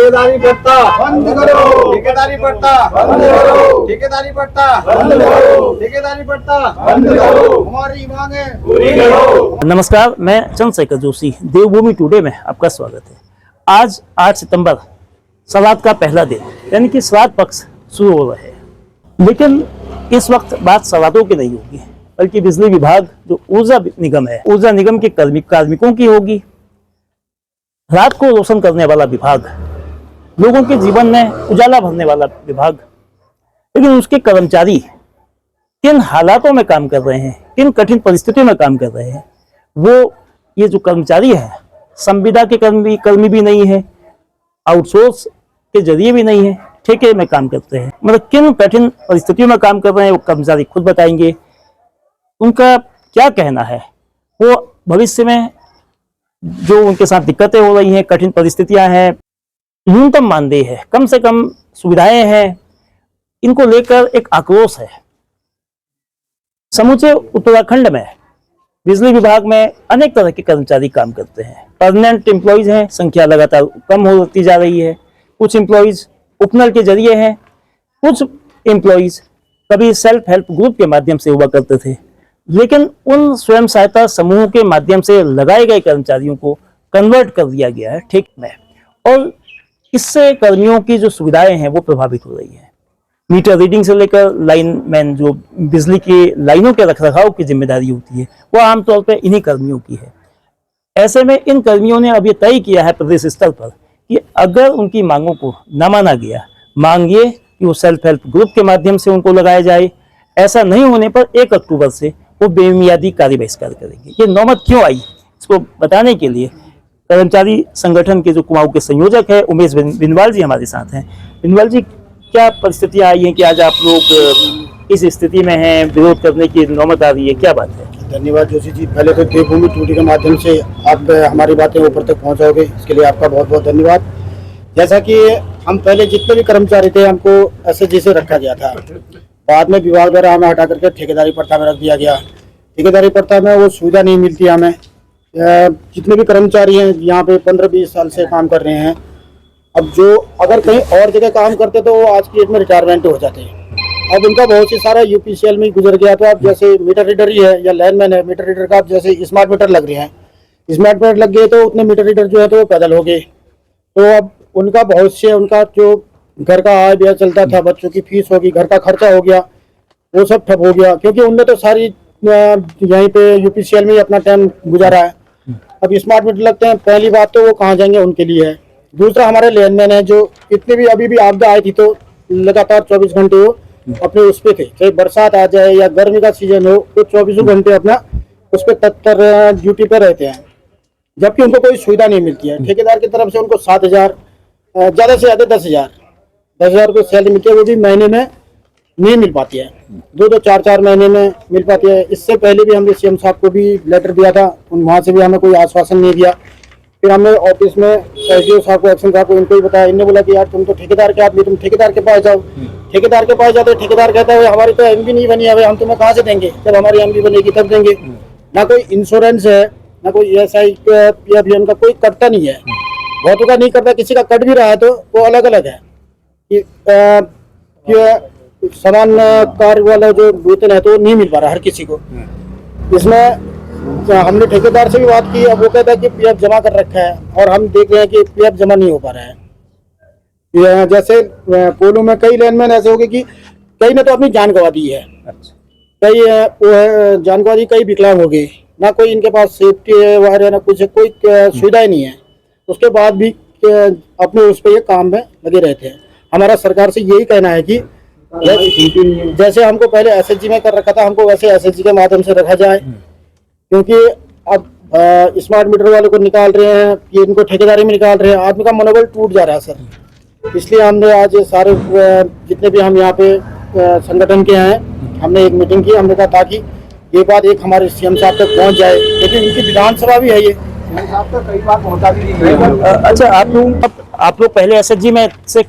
ठेकेदारी पट्टा बंद करो, ठेकेदारी पट्टा बंद करो, ठेकेदारी पट्टा बंद करो, ठेकेदारी पट्टा बंद करो, हमारी मांगे पूरी करो। नमस्कार, मैं चंद्रशेखर जोशी, देवभूमि टुडे में आपका स्वागत है। आज 8 सितंबर श्राद्ध का पहला दिन यानी कि श्राद्ध पक्ष शुरू हो रहा है, लेकिन इस वक्त बात श्राद्धों की नहीं होगी, बल्कि बिजली विभाग जो ऊर्जा निगम है, ऊर्जा निगम के कार्मिकों की होगी। रात को रोशन करने वाला विभाग, लोगों के जीवन में उजाला भरने वाला विभाग, लेकिन उसके कर्मचारी किन हालातों में काम कर रहे हैं, किन कठिन परिस्थितियों में काम कर रहे हैं, वो ये जो कर्मचारी है संविदा के कर्मी भी नहीं है, आउटसोर्स के जरिए भी नहीं है, ठेके में काम करते हैं। मतलब किन कठिन परिस्थितियों में काम कर रहे हैं वो कर्मचारी खुद बताएंगे। उनका क्या कहना है, वो भविष्य में जो उनके साथ दिक्कतें हो रही हैं, कठिन परिस्थितियां हैं, न्यूनतम मानदेय है, कम से कम सुविधाएं हैं, इनको लेकर एक आक्रोश है। समूचे उत्तराखंड में बिजली विभाग में अनेक तरह के कर्मचारी काम करते हैं। परमानेंट एम्प्लॉइज हैं, संख्या लगातार कम होती जा रही है। कुछ एम्प्लॉइज उपनल के जरिए हैं, कुछ एम्प्लॉइज कभी सेल्फ हेल्प ग्रुप के माध्यम से हुआ करते थे, लेकिन उन स्वयं सहायता समूह के माध्यम से लगाए गए कर्मचारियों को कन्वर्ट कर दिया गया है ठेके में, और इससे कर्मियों की जो सुविधाएं हैं वो प्रभावित हो रही है। मीटर रीडिंग से लेकर लाइनमैन, जो बिजली की लाइनों के रखरखाव की जिम्मेदारी होती है, वो आमतौर पर इन्हीं कर्मियों की है। ऐसे में इन कर्मियों ने अब ये तय किया है प्रदेश स्तर पर कि अगर उनकी मांगों को न माना गया, मांग ये कि वो सेल्फ हेल्प ग्रुप के माध्यम से उनको लगाया जाए, ऐसा नहीं होने पर 1 अक्टूबर से वो बेमियादी कार्य बहिष्कार करेंगे। ये नौबत क्यों आई, इसको बताने के लिए कर्मचारी संगठन के जो कुमाऊं के संयोजक है उमेश बिनवाल जी हमारे साथ हैं। बिनवाल जी, क्या परिस्थितियां आई हैं कि आज आप लोग इस स्थिति में हैं, विरोध करने की नौबत आ रही है, क्या बात है? धन्यवाद जोशी जी। पहले तो देवभूमि टुडे के माध्यम से आप हमारी बातें ऊपर तक पहुंचाओगे, इसके लिए आपका बहुत बहुत धन्यवाद। जैसा कि हम पहले जितने भी कर्मचारी थे हमको एसएचजी से रखा गया था, बाद में विभाग द्वारा हमें हटा करके ठेकेदारी पट्टा में रख दिया गया। ठेकेदारी पट्टा में वो सुविधा नहीं मिलती हमें। जितने भी कर्मचारी हैं यहाँ पे 15-20 साल से काम कर रहे हैं, अब जो अगर कहीं और जगह काम करते तो वो आज की डेट में रिटायरमेंट हो जाते हैं। अब उनका बहुत सी सारा यूपीसीएल में गुजर गया, तो आप जैसे मीटर रीडर ही है या लाइनमैन है, मीटर रीडर का आप जैसे स्मार्ट मीटर लग रहे हैं, स्मार्ट मीटर लग गए तो उतने मीटर रीडर जो है तो वो पैदल हो गए। तो अब उनका बहुत से उनका जो घर का आय व्यय चलता था, बच्चों की फीस होगी, घर का खर्चा हो गया, वो सब ठप हो गया, क्योंकि उनने तो सारी यहीं पे यूपीसीएल में ही अपना टाइम गुजारा है। अब स्मार्ट मीटर लगते हैं, पहली बात तो वो कहाँ जाएंगे उनके लिए है। दूसरा हमारे लाइनमैन है जो इतने भी अभी भी आपदा आई थी तो लगातार 24 घंटे वो अपने उस पे थे, चाहे बरसात आ जाए या गर्मी का सीजन हो, तो 24 घंटे अपना उस पर तत्पर ड्यूटी पर रहते हैं, जबकि उनको कोई सुविधा नहीं मिलती है। ठेकेदार की तरफ से उनको 7,000, ज़्यादा से ज़्यादा 10,000 को सैलरी मिलती है, वो भी महीने में नहीं मिल पाती है, 2-2, 4-4 महीने में मिल पाती है। इससे पहले भी हमने सीएम साहब को भी लेटर दिया था, वहाँ से भी हमें कोई आश्वासन नहीं दिया। फिर हमने ऑफिस में एसडीओ साहब को, एक्शन साहब को, इनको ही बताया। इन्होंने बोला कि यार तुम तो ठेकेदार के आदमी, तुम ठेकेदार के पास जाओ। ठेकेदार के पास जाते, ठेकेदार कहता है हमारी तो एमबी नहीं बनी है, हम तुम्हें कहाँ से देंगे, जब हमारी एमबी बनेगी तब देंगे। ना कोई इंश्योरेंस है, ना कोई ESI PF का कोई कटता नहीं है, बहुतों का नहीं करता, किसी का कट भी रहा है तो वो अलग अलग है। समान कार्य वाला जो वेतन है तो वो नहीं मिल पा रहा हर किसी को। इसमें हमने ठेकेदार से भी बात की, अब वो कहता है कि PF जमा कर रखा है, और हम देख रहे हैं कि PF जमा नहीं हो पा रहा है। जैसे पोलो में कई लाइनमैन ऐसे हो गए कि कई ने तो अपनी जान गंवा दी है, कई जान गंवा दी, कई विकलांग हो गए, ना कोई इनके पास सेफ्टी वायर है, ना कुछ, कोई सुविधाएं नहीं है, उसके बाद भी अपने उस पर ये काम में लगे रहते हैं। हमारा सरकार से यही कहना है कि जैसे हमको पहले एसएचजी में कर रखा था, हमको वैसे एसएचजी के माध्यम से रखा जाए, क्योंकि अब स्मार्ट मीटर वाले को निकाल रहे हैं, ये इनको ठेकेदारी में निकाल रहे हैं, आदमी का मनोबल टूट जा रहा है सर। इसलिए हमने आज सारे जितने भी हम यहाँ पे संगठन के हैं, हमने एक मीटिंग की, हमने कहा ताकि ये बात एक हमारे सीएम साहब तक पहुँच जाए, लेकिन उनकी विधानसभा भी है ये, साहब तो कई बार पहुँचा भी नहीं। अच्छा, आप लोग पहले एसएचजी में से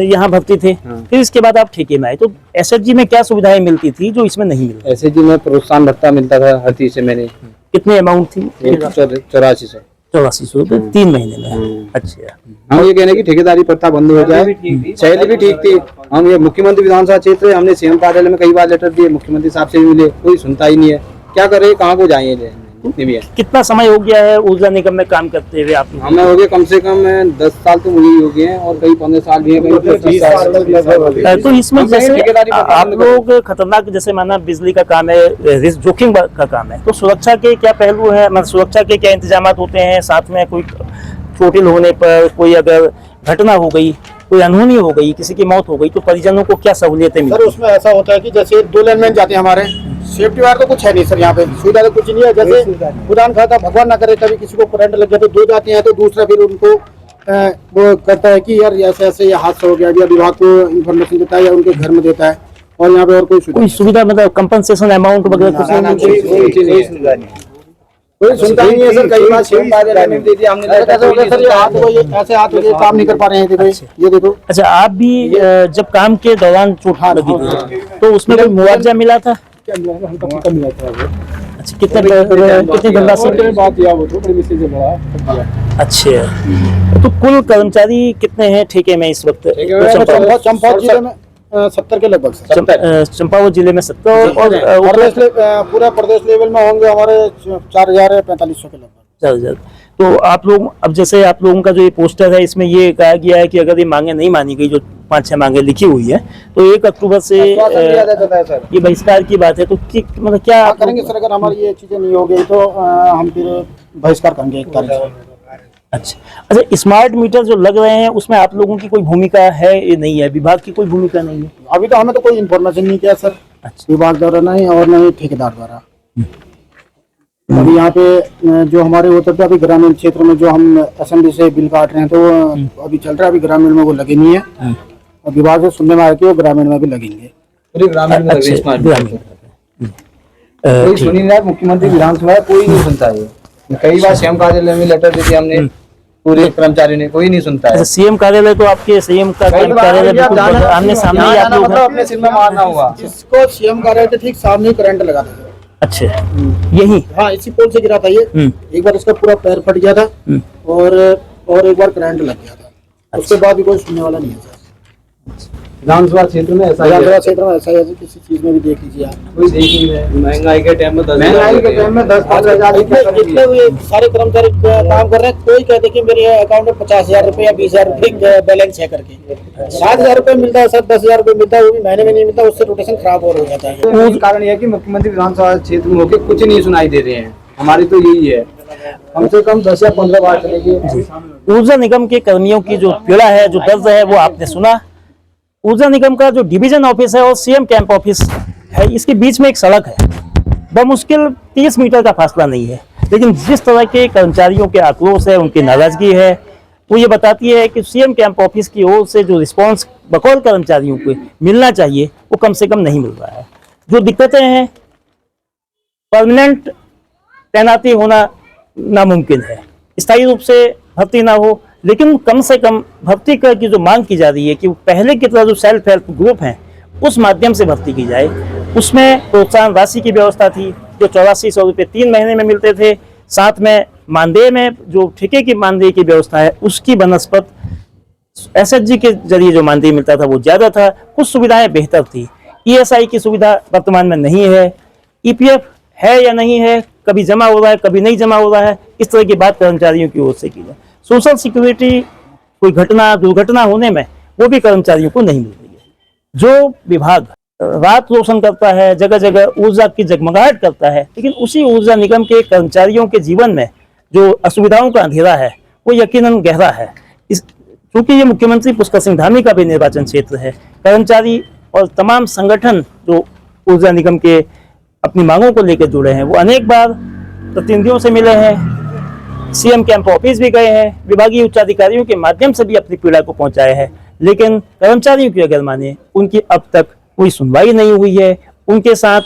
यहाँ भर्ती थे, फिर इसके बाद आप ठेके में आए, तो एसएचजी में क्या सुविधाएं मिलती थी जो इसमें नहीं मिलती? एसएचजी में प्रोत्साहन भत्ता मिलता था हर 3 महीने। कितनी अमाउंट थी? 8400। ₹8400 3 महीने में। अच्छा, हम ये कहने की ठेकेदारी प्रथा बंद हो जाए। पहले भी ठीक थी। हम ये मुख्यमंत्री विधानसभा क्षेत्र हमने सीएम कार्यालय में कई बार लेटर दिए, मुख्यमंत्री साहब से भी मिले, कोई सुनता ही नहीं है। क्या करे, कहाँ को जाएंगे? कितना समय हो गया है ऊर्जा निगम में काम करते हुए आप? हमें हो गए कम से कम 10 साल तो मुझे ही हो गए हैं, और कई 15 साल भी है, कई 20 साल। तो इसमें जैसे आप लोग खतरनाक, जैसे माना बिजली का काम है, रिस्क जोखिम का काम है, तो सुरक्षा के क्या पहलू है, मतलब सुरक्षा के क्या इंतजाम होते हैं? साथ में कोई चोटिल होने पर, कोई अगर घटना हो गई, कोई अनहोनी हो गई, किसी की मौत हो गई, तो परिजनों को क्या सहूलियतें मिलती? सर उसमें ऐसा होता है कि जैसे 2 लाइनमैन जाते हैं हमारे, सेफ्टी वायर तो कुछ है नहीं सर, यहाँ पे सुविधा तो कुछ नहीं है। जैसे खुदा न खाता भगवान ना करे कभी किसी को करंट लग जाए तो 2 जाते हैं, तो दूसरा फिर उनको वो कहता है कि यार ऐसे ऐसे ये हादसा हो गया, या विभाग को इन्फॉर्मेशन देता है या उनके घर में देता है, और यहाँ पे और कोई सुविधा मतलब कंपनसेशन अमाउंट वगैरह कुछ नहीं? कोई सुनता ही नहीं है सर। कई बार सीएम कार्यालय में दे दिया हमने, सर ये हाथ को, ये ऐसे हाथ हो गए, काम नहीं कर पा रहे हैं, देखो ये देखो। अच्छा, आप भी जब काम के दौरान चोट लगी थी तो उसमें कोई मुआवजा मिला था? अच्छा, कितनी धनराशि? अच्छा, तो कुल कर्मचारी कितने हैं ठेके में इस वक्त? चंपावत जिले में 70 के लगभग। चंपावत जिले में 70, और पूरा प्रदेश लेवल में होंगे हमारे 4000-4500 के लगभग। 4000। तो आप लोग, अब जैसे आप लोगों का जो ये पोस्टर है, इसमें ये कहा गया है कि अगर ये मांगे नहीं मानी गई, जो 5-6 मांगे लिखी हुई है, तो 1 अक्टूबर से ये बहिष्कार की बात है। तो मतलब क्या करेंगे सर? अगर हमारी ये चीजें नहीं हो गई तो हम फिर बहिष्कार करेंगे 1 तारीख से। अच्छा, स्मार्ट मीटर जो लग रहे हैं उसमें आप लोगों की कोई भूमिका है या नहीं है? विभाग की कोई भूमिका नहीं है? अभी तो हमें तो कोई इन्फॉर्मेशन नहीं किया सर। अच्छा, विभाग द्वारा नहीं और नहीं ठेकेदार द्वारा। अभी यहाँ पे जो हमारे होते थे, अभी ग्रामीण क्षेत्र में जो हम असेंबली से बिल काट रहे हैं, तो अभी चल रहा है। अभी ग्रामीण में वो लगे नहीं है, और विभाग से सुनने में आया कि वो ग्रामीण में भी लगेंगे। कोई सुनी नहीं, मुख्यमंत्री विधानसभा कोई नहीं सुनता है। कई बार सीएम कार्यालय में लेटर दे दिया हमने, पूरे कर्मचारी ने, कोई नहीं सुनता है। सीएम कार्यालय तो आपके सीएम का कार्यालय आमने सामने ही आप लोग अपने सिर में मारना हुआ। इसको सीएम कार्यालय के ठीक सामने ही करंट लगा था। अच्छा, यही? हाँ, इसी पोल से गिरा था ये। एक बार इसका पूरा पैर फट गया था, और एक बार करंट लग गया था। उसके बाद भी कोई सुनने वाला नहीं है। विधानसभा क्षेत्र में ऐसा है, किसी चीज में भी देख लीजिए आप, कोई देख नहीं रहा है। महंगाई के टाइम में 10,000 इतने सारे कर्मचारी काम कर रहे हैं। कोई कहते कि मेरे अकाउंट में 50,000 रुपए या 20,000 रुपए बैलेंस है करके 7,000 रुपए मिलता है सर, 10,000 रुपए मिलता है, वो भी महीने में नहीं मिलता। उससे रोटेशन खराब और हो जाता है। कारण यह है कि मुख्यमंत्री विधानसभा क्षेत्र में होकर कुछ नहीं सुनाई दे रहे हैं। हमारी तो यही है, कम से कम 10 या 15 बार चलेगी। ऊर्जा निगम के कर्मियों की जो पीड़ा है, जो दर्द है, वो आपने सुना। ऊर्जा निगम का जो डिवीजन ऑफिस है और सीएम कैंप ऑफिस है, इसके बीच में एक सड़क है। बमुश्किल 30 मीटर का फासला नहीं है, लेकिन जिस तरह के कर्मचारियों के आक्रोश है, उनकी नाराजगी है, वो ये बताती है कि सीएम कैंप ऑफिस की ओर से जो रिस्पांस बकौल कर्मचारियों को मिलना चाहिए, वो कम से कम नहीं मिल रहा है। जो दिक्कतें हैं, परमानेंट तैनाती होना नामुमकिन है, स्थायी रूप से भर्ती ना हो, लेकिन कम से कम भर्ती की जो मांग की जा रही है कि पहले की तरह जो सेल्फ हेल्प ग्रुप हैं, उस माध्यम से भर्ती की जाए। उसमें प्रोत्साहन राशि की व्यवस्था थी, जो 8400 रुपये 3 महीने में मिलते थे। साथ में मानदेय में जो ठेके की मानदेय की व्यवस्था है, उसकी बनस्पत एसएचजी के जरिए जो मानदेय मिलता था वो ज़्यादा था। कुछ सुविधाएं बेहतर थी। ईएसआई की सुविधा वर्तमान में नहीं है। ईपीएफ है या नहीं है, कभी जमा हो रहा है, कभी नहीं जमा हो रहा है, इस तरह की बात कर्मचारियों की ओर से की जाए। सोशल सिक्योरिटी, कोई घटना दुर्घटना होने में, वो भी कर्मचारियों को नहीं मिल रही है। जो विभाग रात रोशन करता है, जगह जगह ऊर्जा की जगमगाहट करता है, लेकिन उसी ऊर्जा निगम के कर्मचारियों के जीवन में जो असुविधाओं का अंधेरा है, वो यकीनन गहरा है। क्योंकि ये मुख्यमंत्री पुष्कर सिंह धामी का भी निर्वाचन क्षेत्र है। कर्मचारी और तमाम संगठन जो ऊर्जा निगम के अपनी मांगों को लेकर जुड़े हैं, वो अनेक बार प्रतिनिधियों से मिले हैं, सीएम कैंप ऑफिस भी गए हैं, विभागीय उच्चाधिकारियों के माध्यम से भी अपनी पीड़ा को पहुंचाए हैं। लेकिन कर्मचारियों की अगर माने, उनकी अब तक कोई सुनवाई नहीं हुई है, उनके साथ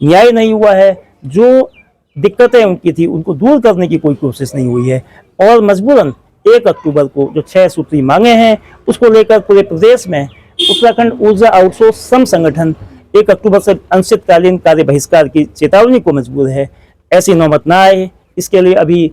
न्याय नहीं हुआ है। जो दिक्कतें उनकी थी, उनको दूर करने की कोई कोशिश नहीं हुई है। और मजबूरन 1 अक्टूबर को जो 6 सूत्री मांगे हैं, उसको लेकर पूरे प्रदेश में उत्तराखंड ऊर्जा आउटसोर्स सम संगठन 1 अक्टूबर से अनिश्चितकालीन कार्य बहिष्कार की चेतावनी को मजबूर है। ऐसी नौबत ना आए, इसके लिए अभी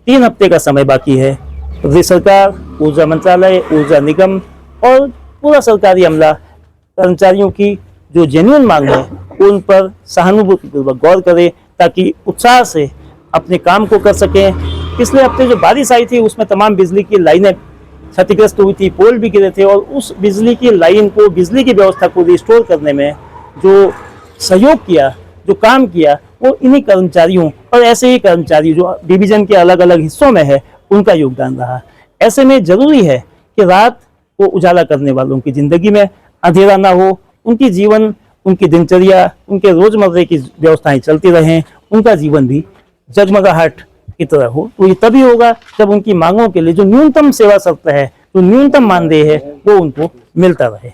3 हफ्ते का समय बाकी है। प्रदेश सरकार, ऊर्जा मंत्रालय, ऊर्जा निगम और पूरा सरकारी अमला कर्मचारियों की जो जेन्युइन मांग है उन पर सहानुभूतिपूर्वक गौर करे ताकि उत्साह से अपने काम को कर सकें। पिछले हफ्ते जो बारिश आई थी उसमें तमाम बिजली की लाइनें क्षतिग्रस्त हुई थी, पोल भी गिरे थे और उस बिजली की लाइन को, बिजली की व्यवस्था को रिस्टोर करने में जो सहयोग किया, जो काम किया, वो इन्हीं कर्मचारियों और ऐसे ही कर्मचारी जो डिवीजन के अलग अलग हिस्सों में है उनका योगदान रहा। ऐसे में जरूरी है कि रात को उजाला करने वालों की जिंदगी में अंधेरा ना हो, उनकी जीवन, उनकी दिनचर्या, उनके रोजमर्रे की व्यवस्थाएं चलती रहें, उनका जीवन भी जगमगाहट की तरह हो। तो ये तभी होगा जब उनकी मांगों के लिए जो न्यूनतम सेवा शर्त है, जो न्यूनतम मानदेय है, वो उनको मिलता रहे।